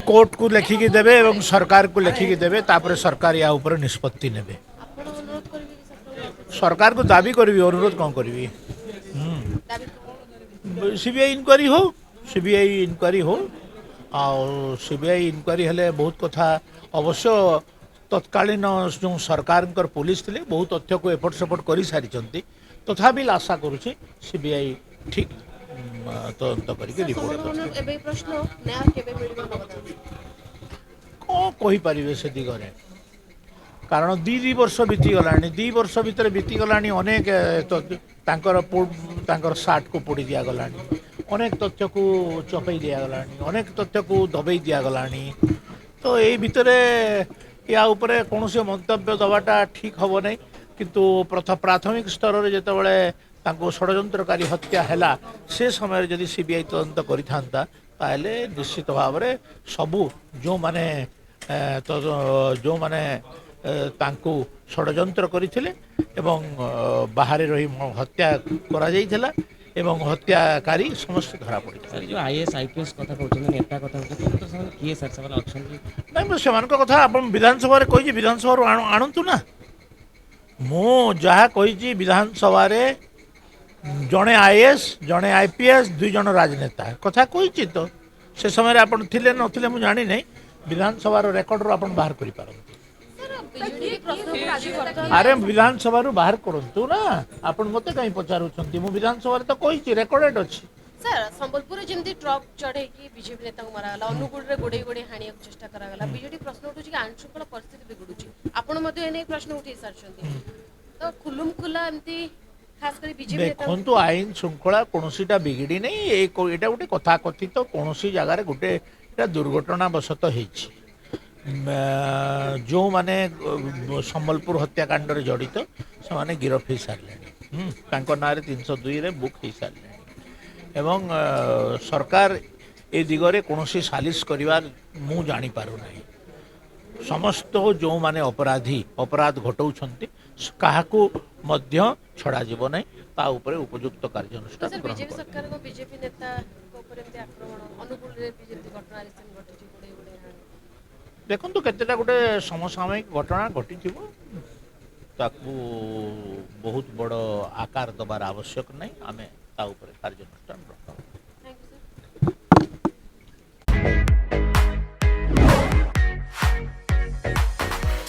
Court को लेखिकी देवे एवं सरकार को लेखिकी देवे तापर सरकार या ऊपर निष्पत्ति नेबे। सरकार को दाबी करी अनुरोध कौन करी सीबीआई इनक्वारी हो सीबीआई इनक्वारी हो आ सीबीआई इनक्वारी हेले बहुत कथा अवश्य तत्कालीन जो सरकार पुलिस थे बहुत तथ्य को एपट सेपट कर सारी तथा आशा करुच्ची सीबीआई ठीक तदंत करके रिपोर्ट कौन कहीपर से दिगरे कारण दी वर्ष बीतीगला दी वर्ष भितर बीतीगला अनेक तांकर सार्ट को पोड़ी दिगला अनेक तथ्य को चपई दिगला अनेक तथ्य को दबई दिगला तो यही भितर या उपरे कौन से मंतव्य दवाटा ठीक हम नहीं किंतु प्राथमिक स्तर में जितेबाला षड्यंत्रकारी हत्या है से समय जदि सीबीआई तदंत करता ताहले निश्चित भाव में सबू जो माने जो माने तांको षड्यंत्र करथिले एवं बाहर रही हत्या करा जाइथिला एवं हत्याकारी समस्त धरा पड़ी सर जो आईएएस आईपीएस कथा कहउछन नेता कथा कहउछन तो सर किए सर सवाल ऑप्शन नहीं मैं सेमान कथा अपन विधानसभा रे कहि विधानसभा आणंतु ना मो जहा कहि विधानसभा रे जड़े आईएएस जड़े आईपीएस दुई जन राजनेता कथा कही तो से समय आप थिले नथिले मु जानी नहीं विधानसभा रेकर्ड रो आपण बाहर करि पारन अरे विधानसभा बाहर करंतु ना आपण मते कहीं पचारुछंती मु विधानसभा रे तो कही रेकॉर्डेड अछि सर संबलपुर जेमती ट्रक चढ़े कि बीजेपी नेता को मारा गला अनुगुण रे गोडे गोडे हानिया को चेष्टा करा गला बीजेपी प्रश्न उठुची कि आंशुकला परिस्थिति बिगुडुची आपण मते एने प्रश्न उठै सारछंती तो खुलुम खुला एमती खास करी बीजेपी नेता देखंतु आईन श्रृंखला कोनोसीटा बिगिडी नै एटा गोटे कथा कथित कोनोसी जगह रे गोटे एटा दुर्घटना बसत हेछि जो माने संबलपुर हत्याकांड रे जड़ित से माने गिरफ हो सारे तांको ना रे 302 रे बुक हो सारे एवं सरकार ए दिगरे कोनोसी सालिश करिवार मु जानि पारु नै समस्त जो माने अपराधी अपराध घटौछंती काहाकू मध्य छड़ा जीव नै ता ऊपर उपयुक्त कार्यानुष्ठान सर बीजेपी सरकार को बीजेपी नेता को ऊपर एमती आक्रमण अनुकूल रे बीजेपी घटना रिसेंट घटिची गोडे गोडे देखो तो केतेटा गोटे समसामयिक घटना घटी ताकू बहुत बड़ आकार दबार आवश्यक नहीं आमे ता ऊपर कार्यानुष्ठान रखा